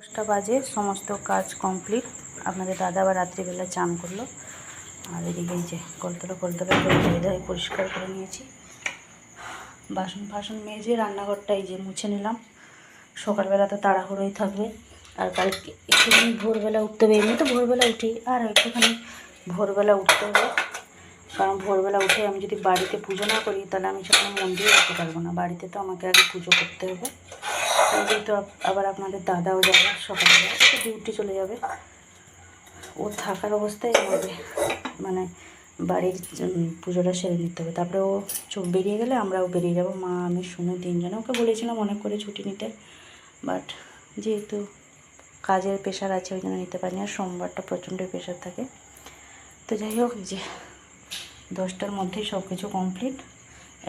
10টা বাজে, সমস্ত কাজ কমপ্লিট। আপনাদের দাদা আবার রাত্রিবেলা চান করলো। আর এদিকে এই যে কলতলা ধুয়ে ধুয়ে পরিষ্কার করে নিয়েছি। বাসন মেজে রান্নাঘরটা এই যে মুছে নিলাম। সকালবেলা তো তাড়াহুড়োই থাকবে, আর কালকে একটুখানি ভোরবেলা উঠতে হবে। এমনি তো ভোরবেলা উঠি, আর একটুখানি ভোরবেলা উঠতে হবে, কারণ ভোরবেলা উঠে আমি যদি বাড়িতে পুজো না করি তাহলে আমি সেখানে মন্দিরে যেতে পারবো না। বাড়িতে তো আমাকে আগে পুজো করতে হবে। যেহেতু আবার আপনাদের দাদাও যাবে সকালবেলা, তো ডিউটি চলে যাবে। ও থাকার অবস্থায় হবে, মানে বাড়ির পুজোটা সেরে নিতে হবে। তারপরে ও বেরিয়ে গেলে আমরাও বেরিয়ে যাব, মা আমি শুনে তিনজনে। ওকে বলেছিলাম অনেক করে ছুটি নিতে, বাট যেহেতু কাজের প্রেশার আছে ওই জন্য নিতে পারিনি। আর সোমবারটা প্রচণ্ড প্রেশার থাকে। তো যাই হোক, যে 10টার মধ্যেই সব কিছু কমপ্লিট।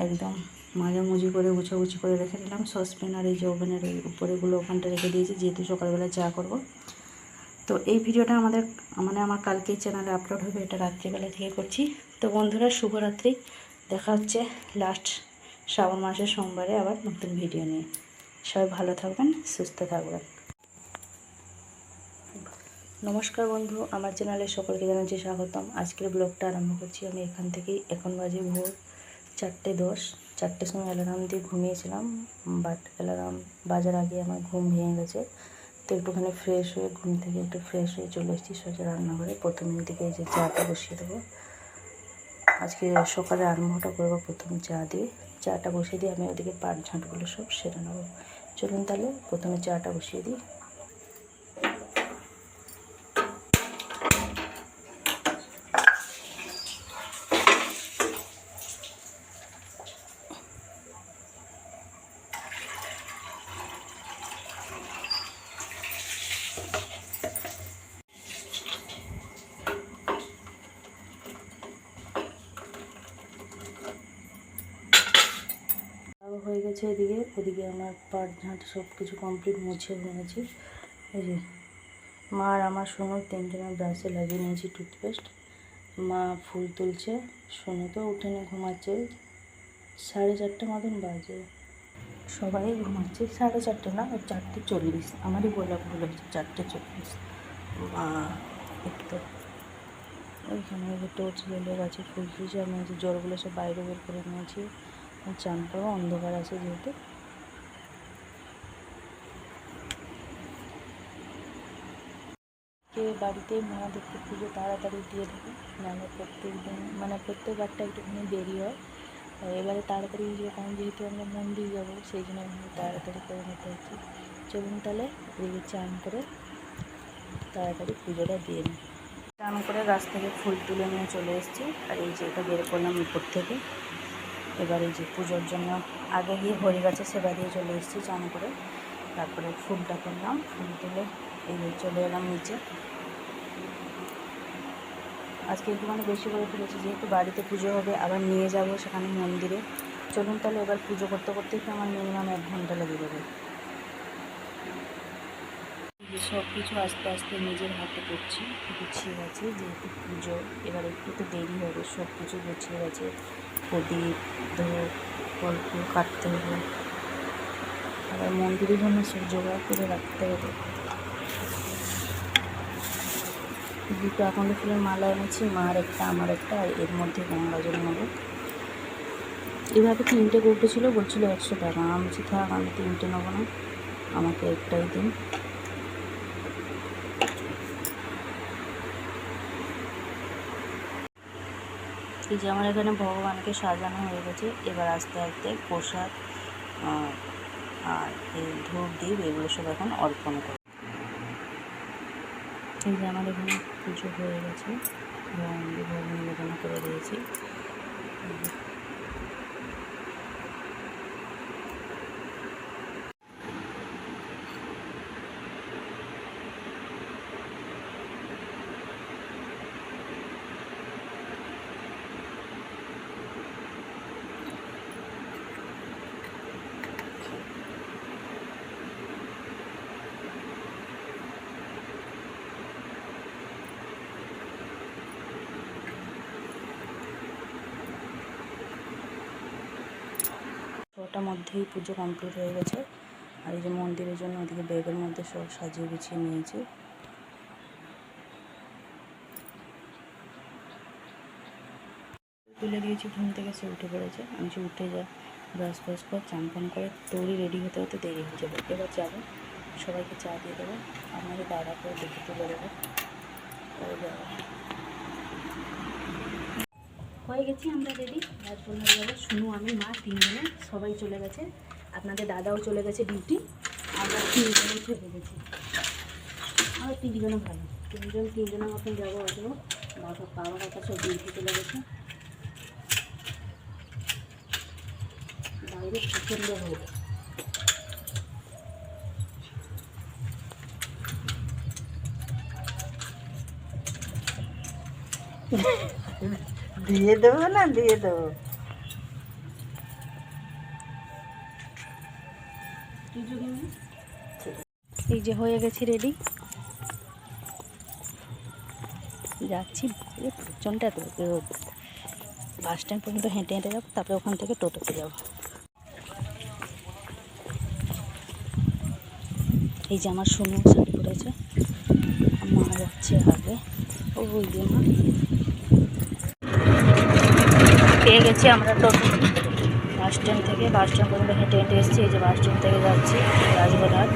একদম মাঝামুঝি করে গুছাগুছি করে রেখে দিলাম। সসপ্যান আর এই যে ওভেনের এই উপরেগুলো ওখানটা রেখে দিয়েছি, যেহেতু সকালবেলা চা করব। তো এই ভিডিওটা আমার কালকেই চ্যানেলে আপলোড হবে, এটা রাত্রিবেলা থেকে করছি। তো বন্ধুরা, শুভরাত্রি। দেখা হচ্ছে লাস্ট শ্রাবণ মাসের সোমবারে আবার নতুন ভিডিও নিয়ে। সবাই ভালো থাকবেন, সুস্থ থাকবেন। নমস্কার বন্ধু, আমার চ্যানেলে সকলকে জানাচ্ছি স্বাগতম। আজকের ব্লগটা আরম্ভ করছি আমি এখান থেকেই। এখন বাজে ভোর 4:10। 4টের সময় অ্যালার্ম দিয়ে ঘুমিয়েছিলাম, বাট অ্যালার্ম বাজার আগে আমার ঘুম ভেঙে গেছে। তো একটুখানি ফ্রেশ হয়ে, ঘুম থেকে একটু ফ্রেশ হয়ে চলে এসেছি সোজা রান্নাঘরে। প্রথমে দিকে এই যে চাটা বসিয়ে দেবো। আজকে সকালে আরম্ভটা করবো প্রথমে চা দিয়ে। চাটা বসিয়ে দিয়ে আমি ওদিকে পাট ঝাঁটগুলো সব সেরে নেবো। চলুন তাহলে প্রথমে চাটা বসিয়ে দিই। হয়ে গেছে ওদিকে আমার পাট ঝাঁট সব কিছু কমপ্লিট, মুছে নিয়েছি। এই যে মা আর আমার সোনু তিনজনের ব্রাশে লাগিয়ে নিয়েছি টুথপেস্ট। মা ফুল তুলছে, সোনু তো উঠেনি, ঘুমাচ্ছে। 4:30 মতন বাজে, সবাই ঘুমাচ্ছে। 4:30 না, 4:40। আমারই বলা ভুল হয়েছে, 4:40। মা একটু ওইখানে টর্চ জ্বলে গেছে, ফুল তুলছে। আমি যে জলগুলো সব বাইরে বের করে নিয়েছি। চানটাও অন্ধকার আছে যেহেতু। বাড়িতে মহাদেবকে পুজো তাড়াতাড়ি দিয়ে দেবে, নাহলে প্রত্যেকবারটা একটুখানি দেরি হয়। এবারে তাড়াতাড়ি কারণ যেহেতু আমরা মন্দির যাবো, সেই জন্য আমি তাড়াতাড়ি করে নিতে হচ্ছে। চলুন তাহলে এদিকে চান করে তাড়াতাড়ি পুজোটা দিয়ে নিই। চান করে গাছ থেকে ফুল তুলে নিয়ে চলে এসেছি। আর এই যে এটা বের করলাম উপর থেকে। এবার এই যে পুজোর জন্য আগে গিয়ে হরি গাছে সেবা দিয়ে চলে এসেছি চান করে। তারপরে ফুলটা করলাম, ফুল তুলে এই যে চলে এলাম নিচে। আজকে একটুখানি বেশি করে তুলেছি, যেহেতু বাড়িতে পুজো হবে, আবার নিয়ে যাব সেখানে মন্দিরে। চলুন তাহলে এবার পুজো করতে করতেই তো আমার মিনিমাম 1 ঘন্টা লেগে যাবে। সব কিছু আস্তে আস্তে নিজের হাতে করছি, গুছিয়ে গেছে যেহেতু পুজো। এবার একটু তো দেরি হবে, সব কিছু গুছিয়ে গেছে। প্রদীপ, ধূপ, ফল ফুল কাটতে হবে, আবার মন্দিরের জন্য সব জোগাড় করে রাখতে হবে। দুটো আকন্দ ফুলের মালা এনেছি, মার একটা আমার একটা, আর এর মধ্যে গঙ্গা জল নেবো। এভাবে 3টে কৌটো ছিল, বলছিল 100 টাকা। আমি বলছি থাক, আমি 3টে নেবো না, আমাকে একটাই দিন। এই যে আমার এখানে ভগবানকে সাজানো হয়ে গেছে। এবার আস্তে আস্তে প্রসাদ আর এই ধূপ দ্বীপ এগুলো সব এখন অর্পণ করে। এই যে আমার এখানে পুজো হয়ে গেছে, ভগবানকে ভোগ নিবেদন করে দিয়েছি। ওটার মধ্যেই পুজো কমপ্লিট হয়ে গেছে। আর এই যে মন্দিরের জন্য ওদিকে ব্যাগের মধ্যে সব সাজিয়ে গুছিয়ে নিয়েছি। তুলে দিয়েছি, ঘুম থেকে সে উঠে পড়েছে। আমি সে উঠে যা ব্রাশ ফ্রাশ করে চান পান করে দৌড়ি রেডি হতে হতে দেরি হয়ে যাবে। এবার যাবো, সবাইকে চা দিয়ে দেবো, আপনাদের দাদা করে দেখে তুলে দেবো, করে যাবো। হয়ে গেছি আমরা রেডি, রাজকন্যা যাবো। শুনু, আমি, মা, তিনজনে সবাই চলে গেছে। আপনাদের দাদাও চলে গেছে ডিউটি। আমরা তিনজনে থেকে গেছি। আমার তিনজনে ভালো, তিনজনের মতন যাবো। হয়তো বাবা কাকা সব ডিউটি চলে গেছে। বাইরে প্রচণ্ড হয়ে যায়। দিয়ে দেবো না, দিয়ে দেবো। এই যে হয়ে গেছি রেডি, যাচ্ছি। প্রচণ্ড রোদ, বাস স্ট্যান্ড পর্যন্ত হেঁটে হেঁটে যাবো, তারপরে ওখান থেকে টোটোতে যাবো। এই যে আমার সোনু শাড়ি পরেছে, মা যাচ্ছে আগে। ওই যে মা, পেয়ে গেছি আমরা টোটো। বাস স্ট্যান্ড থেকে বাস স্ট্যান্ড পর্যন্ত হেঁটে হেঁটে এসেছি। এই যে বাস স্ট্যান্ড থেকে যাচ্ছি রাজবাড়িহাট।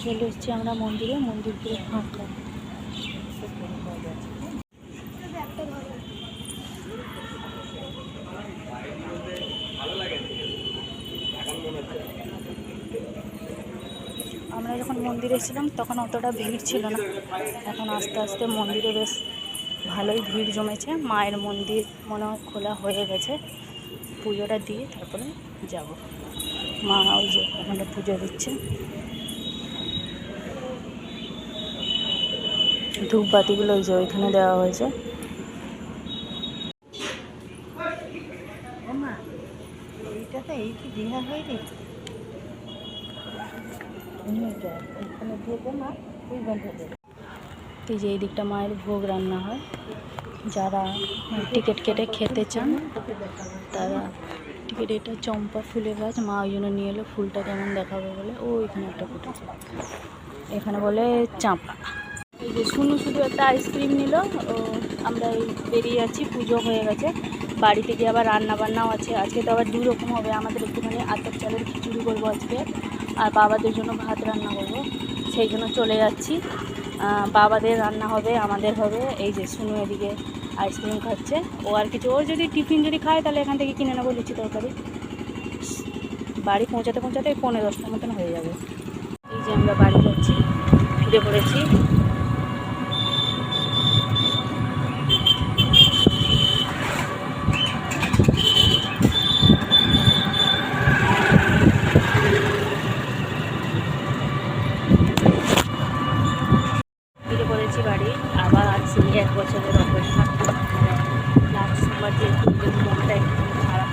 চলে এসেছি আমরা মন্দিরে, মন্দির পুরো ফাঁকা। আমরা যখন মন্দিরে এসেছিলাম তখন অতটা ভিড় ছিল না। এখন আস্তে আস্তে মন্দিরে বেশ ভালোই ভিড় জমেছে। মায়ের মন্দির মনে হয় খোলা হয়ে গেছে। পুজোটা দিয়ে তারপরে যাব। মা ওই যে ওখানে পুজো দিচ্ছে, ধূপবাতিগুলো ওই যে ওইখানে দেওয়া হয়েছে। এইটাতে এই কি দীঘা হয়নি, এই যে এই দিকটা মায়ের ভোগ রান্না হয়। যারা টিকিট কেটে খেতে চান তারা টিকিট, এটা চম্পা ফুলের গাছ, মা ওই জন্য নিয়ে এলো, ফুলটা কেমন দেখাবে বলে। ও এখানে একটা ফুটেছে, এখানে বলে চাঁপা। এই যে শুনু শুধু একটা আইসক্রিম নিল। ও আমরা এই বেরিয়ে যাচ্ছি, পুজো হয়ে গেছে। বাড়িতে গিয়ে আবার রান্না বান্নাও আছে। আজকে তো আবার দুই রকম হবে, আমাদের একটুখানি আতপ চালের খিচুড়ি করবো আজকে, আর বাবাদের জন্য ভাত রান্না করবো। সেই জন্য চলে যাচ্ছি। বাবাদের রান্না হবে, আমাদের হবে। এই যে শুনু এদিকে আইসক্রিম খাচ্ছে। ও আর কিছু, ও যদি টিফিন যদি খায় তাহলে এখান থেকে কিনে নেবো লুচি তরকারি। বাড়ি পৌঁছাতে পৌঁছাতে 9:30 মতন হয়ে যাবে। এই যে আমরা বাড়ি যাচ্ছি, ফিরে পড়েছি। বাড়ি আবার আছি 1 বছরের অপেক্ষা। লাস্ট সোমবার যেহেতু মনটা একটু খারাপ,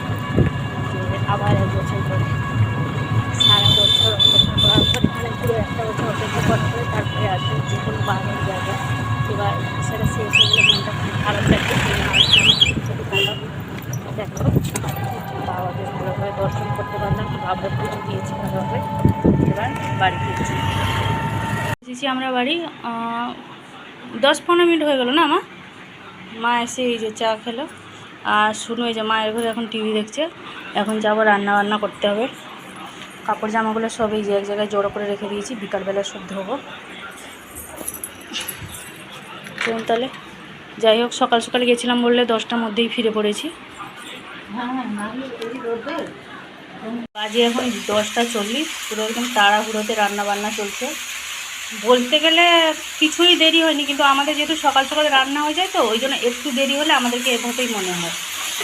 আবার 1 বছর পরে সারা বছর অপেক্ষা করার পর এখানে পুরো 1টা বছর অপেক্ষা করার পরে তারপরে আসবে যে কোনো বাগান জায়গা। এবার সেটা শেষ হয়ে গেলে মনটা খুব খারাপ লাগছে। দেখো বাবাকে ভালোভাবে দর্শন করতে পারলাম, বাবার পুজো দিয়েছি ভালোভাবে। এবার বাড়ি ফিরছি। এসেছি আমরা বাড়ি, 10-15 মিনিট হয়ে গেল না। মা এসে এই যে চা খেলো, আর শুনু এই যে মায়ের ঘরে এখন টিভি দেখছে। এখন যাবো রান্না বান্না করতে হবে। কাপড় জামাগুলো সব এই যে এক জায়গায় জড়ো করে রেখে দিয়েছি, বিকালবেলা সব ধোবো। তাহলে যাই হোক, সকাল সকাল গেছিলাম বললে 10টার মধ্যেই ফিরে পড়েছি। বাজে এখন 10:40, পুরো একদম তাড়াহুড়োতে রান্না বান্না চলছে। বলতে গেলে কিছুই দেরি হয়নি, কিন্তু আমাদের যেহেতু সকাল সকাল রান্না হয়ে যায় তো ওই জন্য একটু দেরি হলে আমাদেরকে এভাবেই মনে হয়।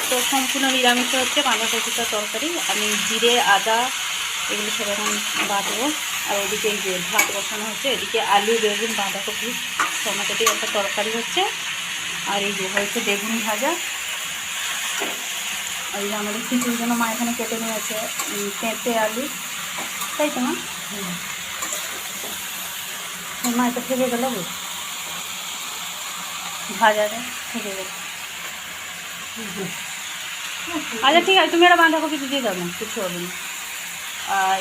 তো সম্পূর্ণ নিরামিষ হচ্ছে বাঁধাকপিটা তরকারি। আমি জিরে আদা এগুলো সব এখন বাটবো। আর ওদিকে এই যে ভাত বসানো হচ্ছে, এদিকে আলু বেগুন বাঁধাকপি টমেটো দিয়ে একটা তরকারি হচ্ছে। আর এই যে হয়েছে বেগুন ভাজা। আর এই যে আমাদের খিচুড়ির জন্য মা এখানে কেটে নিয়েছে পেঁপে আলু, তাই তো মা? মা এটা থেকে গেল ভাজাটা থেকে গেল। আচ্ছা ঠিক আছে, তুমি একটা বাঁধাকপি দিয়ে দাও না, কিছু হবে না। আর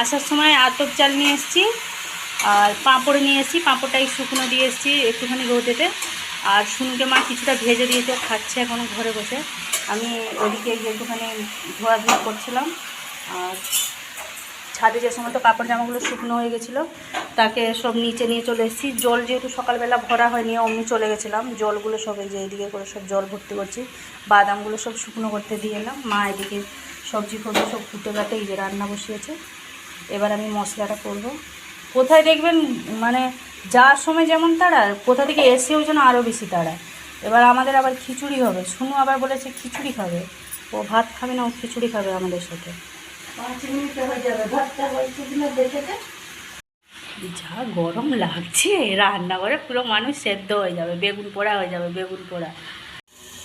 আসার সময় আতপ চাল নিয়ে এসেছি, আর পাঁপড় নিয়ে এসেছি। পাঁপড়টাই শুকনো দিয়ে এসেছি একটুখানি রোদেতে। আর শুনুকে মা কিছুটা ভেজে দিয়েছে, খাচ্ছে এখনও ঘরে বসে। আমি ওদিকে একটুখানি ধোয়াধুয়ি করছিলাম। আর ছাদে যে সময় তো কাপড় জামাগুলো শুকনো হয়ে গেছিলো, তাকে সব নিচে নিয়ে চলে এসেছি। জল যেহেতু সকালবেলা ভরা হয়নি, অমনি চলে গেছিলাম। জলগুলো সব এই যে এদিকে করে সব জল ভর্তি করছি। বাদামগুলো সব শুকনো করতে দিয়ে এলাম। মা এদিকে সবজি ফবজি সব ফুটে কাটে এই যে রান্না বসিয়েছে। এবার আমি মশলাটা করব। কোথায় দেখবেন মানে যাওয়ার সময় যেমন তাড়া, কোথা থেকে এসেও যেন আরও বেশি তাড়া। এবার আমাদের আবার খিচুড়ি হবে। শুনু আবার বলেছে খিচুড়ি খাবে, ও ভাত খাবে না, ও খিচুড়ি খাবে আমাদের সাথে। 5 মিনিটে হয়ে যাবে, ভাতটা হয়েছে কিনা দেখে দে। যা গরম লাগছে, রান্না করে পুরো মানুষ সেদ্ধ হয়ে যাবে, বেগুন পোড়া হয়ে যাবে, বেগুন পোড়া।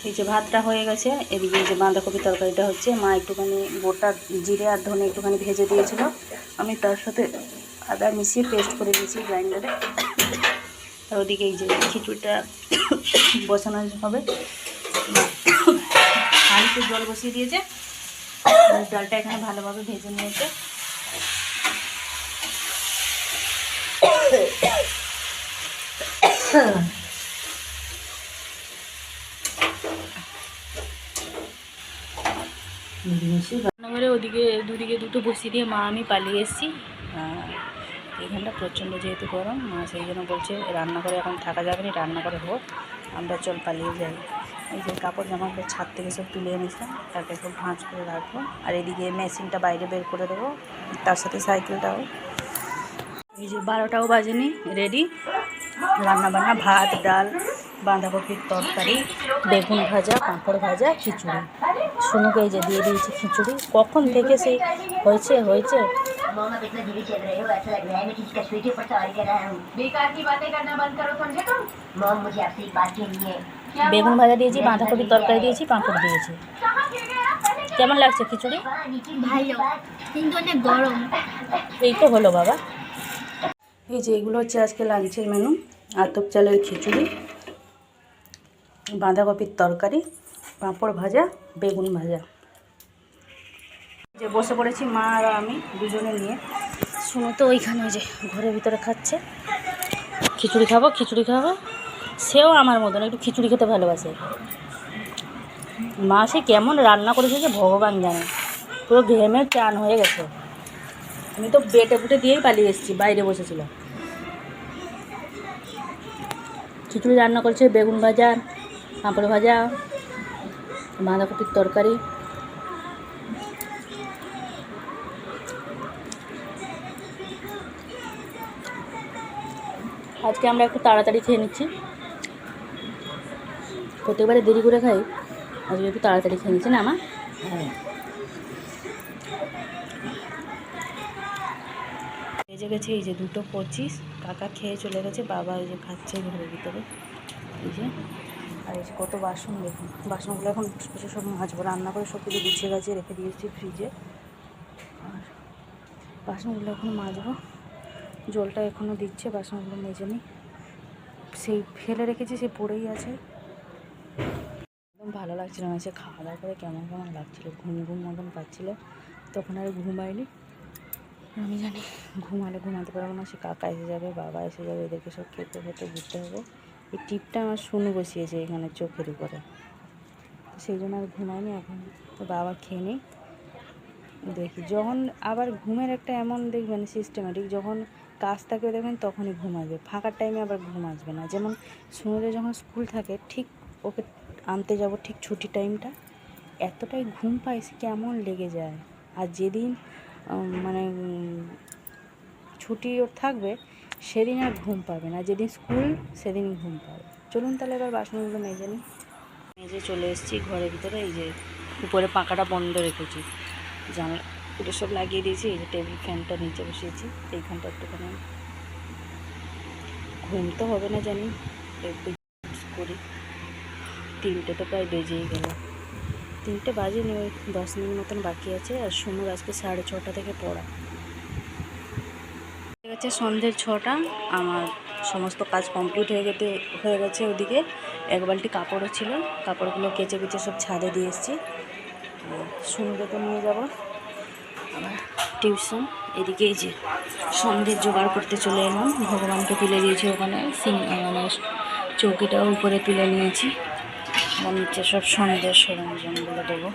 এই যে ভাতটা হয়ে গেছে, এদিকে এই যে বাঁধাকপি তরকারিটা হচ্ছে। মা একটুখানি গোটা জিরে আর ধনে একটুখানি ভেজে দিয়েছিল, আমি তার সাথে আদা মিশিয়ে পেস্ট করে দিয়েছি গ্রাইন্ডারে। আর ওদিকে এই যে খিচুড়িটা বসানো হবে। হাঁড়িতে জল বসিয়ে দিয়েছে, ডালটা এখানে ভালোভাবে ভেজে নিয়েছে। রান্নাঘরে ওদিকে দুদিকে দুটো বসিয়ে দিয়ে মা আমি পালিয়ে এসেছি। এখানটা প্রচণ্ড যেহেতু গরম, মা সেই জন্য বলছে রান্নাঘরে এখন থাকা যাবে না, রান্নাঘরে হোক, আমরা চল পালিয়ে যাই। এই যে কাপড় জামাগুলো ছাদ থেকে সব তুলে এনেছিলাম, তাকে সব ভাঁজ করে রাখবো। আর এদিকে মেশিনটা বাইরে বের করে দেবো, তার সাথে সাইকেলটাও। এই যে 12টাও বাজেনি, রেডি রান্নাবান্না। ভাত ডাল বাঁধাকপির তরকারি বেগুন ভাজা পাঁপড় ভাজা খিচুড়ি। শুনুকে এই যে দিয়ে দিয়েছি খিচুড়ি, কখন থেকে সেই হয়েছে। বেগুন ভাজা দিয়েছি, বাঁধাকপির তরকারি দিয়েছি, পাঁপড় দিয়েছি। কেমন লাগছে খিচুড়ি? ভালো, কিন্তু অনেক গরম। এই তো হলো বাবা। এই যে এগুলো হচ্ছে আজকে লাঞ্চের মেনু। আতপ চালের খিচুড়ি, বাঁধাকপির তরকারি, পাঁপড় ভাজা, বেগুন ভাজা। যে বসে পড়েছি মা আর আমি দুজনে নিয়ে। শুনো তো ওইখানে ওই যে ঘরের ভিতরে খাচ্ছে। খিচুড়ি খাবো খিচুড়ি খাবো, সেও আমার মতন একটু খিচুড়ি খেতে ভালোবাসে। মা সে কেমন রান্না করেছে যে ভগবান জানে, পুরো ঘেমে চান হয়ে গেছে। আমি তো বেটে বুটে দিয়েই পালিয়ে এসেছি, বাইরে বসেছিলাম। খিচুড়ি রান্না করেছে, বেগুন ভাজা, পাঁপড় ভাজা, বাঁধাকপির তরকারি। আজকে আমরা একটু তাড়াতাড়ি খেয়ে নিচ্ছি, প্রত্যেকবারে দেরি করে খাই, আজকে একটু তাড়াতাড়ি খেয়ে নিচ্ছি না মা? বেজে গেছে এই যে 2:25। কাকা খেয়ে চলে গেছে, বাবা এই যে খাচ্ছে ঘরের ভিতরে। এই যে আর এই যে কত বাসন দেখুন, বাসনগুলো এখন কিছু সব মাজবো। রান্না করে সব কিছু গুছিয়ে গাছিয়ে রেখে দিয়েছি ফ্রিজে। আর বাসনগুলো এখন মাজবো, জলটা এখনও দিচ্ছে, বাসনগুলো মেজে নিই। সেই ফেলে রেখেছি, সে পড়েই আছে। একদম ভালো লাগছিল না, সে খাওয়া দাওয়া করে কেমন কেমন লাগছিলো, ঘুম ঘুম মতন পাচ্ছিলো। তখন আর ঘুমায়নি। আমি জানি ঘুমালে ঘুমাতে পারবো না, সে কাকা এসে যাবে, বাবা এসে যাবে, এদেরকে সব খেতে খেতে ঘুরতে হবে। এই টিপটা আমার শুনু বসিয়েছে এখানে চোখের উপরে, সেই জন্য আর ঘুমায়নি। এখন তো বাবা খেয়ে নিই, দেখি যখন আবার ঘুমের একটা এমন দেখবেন সিস্টেমেটিক, যখন কাজ থাকবে দেখবেন তখনই ঘুম আসবে, ফাঁকার টাইমে আবার ঘুম আসবে না। যেমন শুনুদের যখন স্কুল থাকে, ঠিক ওকে আনতে যাব, ঠিক ছুটি টাইমটা এতটাই ঘুম পায়, সে কেমন লেগে যায়। আর যেদিন মানে ছুটি ওর থাকবে সেদিন আর ঘুম পাবে না, যেদিন স্কুল সেদিনই ঘুম পাবে। চলুন তাহলে এবার বাসনগুলো মেজে নিই। এই যে চলে এসেছি ঘরের ভিতরে। এই যে উপরে পাখাটা বন্ধ রেখেছি, জানলা এটা সব লাগিয়ে দিয়েছি। এই যে টেবিল ফ্যানটা নিচে বসিয়েছি, এইখানটা একটুখানি ঘুম তো হবে না জানি, একটু করি। 3টে তো প্রায় বেজেই গেল, 3টে বাজেনি, ওই 10 মিনিট মতন বাকি আছে। আর সোনুর আজকে 6:30 থেকে পড়া। হয়ে গেছে সন্ধ্যে 6টা। আমার সমস্ত কাজ কমপ্লিট হয়ে গেছে। ওদিকে 1 বালতি কাপড়ও ছিল, কাপড়গুলো কেচে কেচে সব ছাদে দিয়ে এসেছি। সোনুকে তো নিয়ে যাব আবার টিউশন। এদিকে এই যে সন্ধ্যের জোগাড় করতে চলে এলাম। ভগবানকে তুলে দিয়েছি ওখানে, মানে চৌকিটাও উপরে তুলে নিয়েছি। আমার নিচে সব সন্ধ্যের সরঞ্জামগুলো দেবো।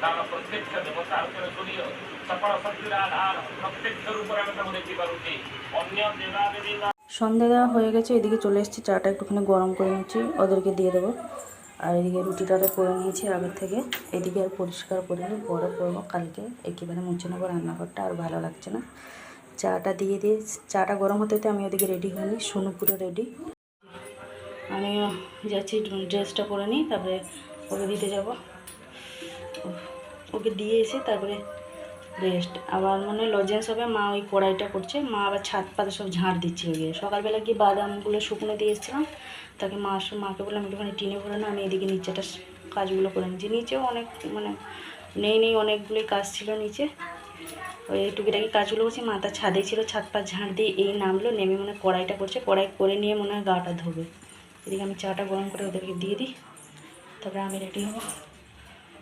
ତାର ପ୍ରତ୍ୟକ୍ଷ ଦେବତା ଉପରେ ସୂର୍ଯ୍ୟ ସକଳ ଶକ୍ତିର ଆଧାର ପ୍ରତ୍ୟକ୍ଷ ରୂପରେ ଆମେ ତାକୁ ଦେଖିପାରୁଛେ। ଅନ୍ୟ ଦେବାଦେବୀ সন্ধ্যা দেওয়া হয়ে গেছে। এদিকে চলে এসেছি, চাটা একটুখানি গরম করে নিচ্ছি, ওদেরকে দিয়ে দেবো। আর এদিকে রুটিটা করে নিয়েছি আগের থেকে। এদিকে আর পরিষ্কার করিনি, পরে করবো কালকে। একেবারে মুছে নেবো রান্নাঘরটা, আর ভালো লাগছে না। চাটা দিয়ে চাটা গরম হতে হতে আমি ওদিকে রেডি হইনি, সোনু পুরো রেডি। আমি যাচ্ছি ড্রেসটা পরে নিই, তারপরে ওকে দিতে যাব। ওকে দিয়ে এসে তারপরে রেস্ট। আবার মনে হয় লজেন্স হবে। মা ওই কড়াইটা করছে, মা আবার ছাদ পাতা সব ঝাড় দিচ্ছে। গিয়ে সকালবেলা গিয়ে বাদামগুলো শুকনো দিয়ে এসেছিলাম, তাকে মাকে বললাম একটুখানি টিনে ভরে না, আমি এদিকে নিচেটা কাজগুলো করে নিচ্ছি। নিচেও অনেক মানে নেই অনেকগুলোই কাজ ছিল নিচে। ওই টুকিটাকি কাজগুলো করছি। মা তার ছাদে ছিল, ছাদ পা ঝাড় দিয়ে এই নামলো, নেমে মনে হয় কড়াইটা করছে, কড়াই করে নিয়ে মনে হয় গাটা ধোবে। এদিকে আমি চাটা গরম করে ওদেরকে দিয়ে দিই, তারপরে আমি রেডি হবো।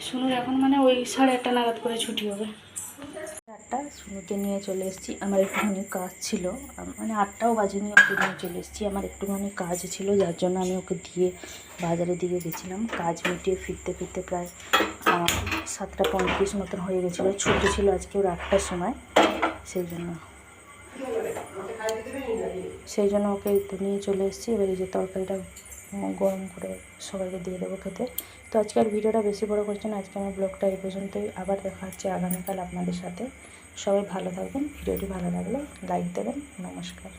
সোনুর এখন মানে ওই 1:30 নাগাদ করে ছুটি হবে। 8টা সোনুকে নিয়ে চলে এসেছি। আমার একটুখানি কাজ ছিল, মানে 8টাও বাজেনি, ওকে নিয়ে চলে এসেছি। আমার একটুখানি কাজ ছিল, যার জন্য আমি ওকে দিয়ে বাজারের দিকে গেছিলাম। কাজ মিটিয়ে ফিরতে ফিরতে প্রায় 7:35 মতন হয়ে গেছিলো। ছুটি ছিল আজকে ওর 8টার সময়, সেই জন্য ওকে একটু নিয়ে চলে এসেছি। এবার এই যে তরকারিটা গরম করে সবাইকে দিয়ে দেবো খেতে। তো আজকে আর ভিডিওটা বেশি বড় করছি না, আজকে আমার ব্লগটা এই পর্যন্তই। আবার দেখা হচ্ছে আগামীকাল আপনাদের সাথে। সবাই ভালো থাকবেন। ভিডিওটি ভালো লাগলে লাইক দেবেন। নমস্কার।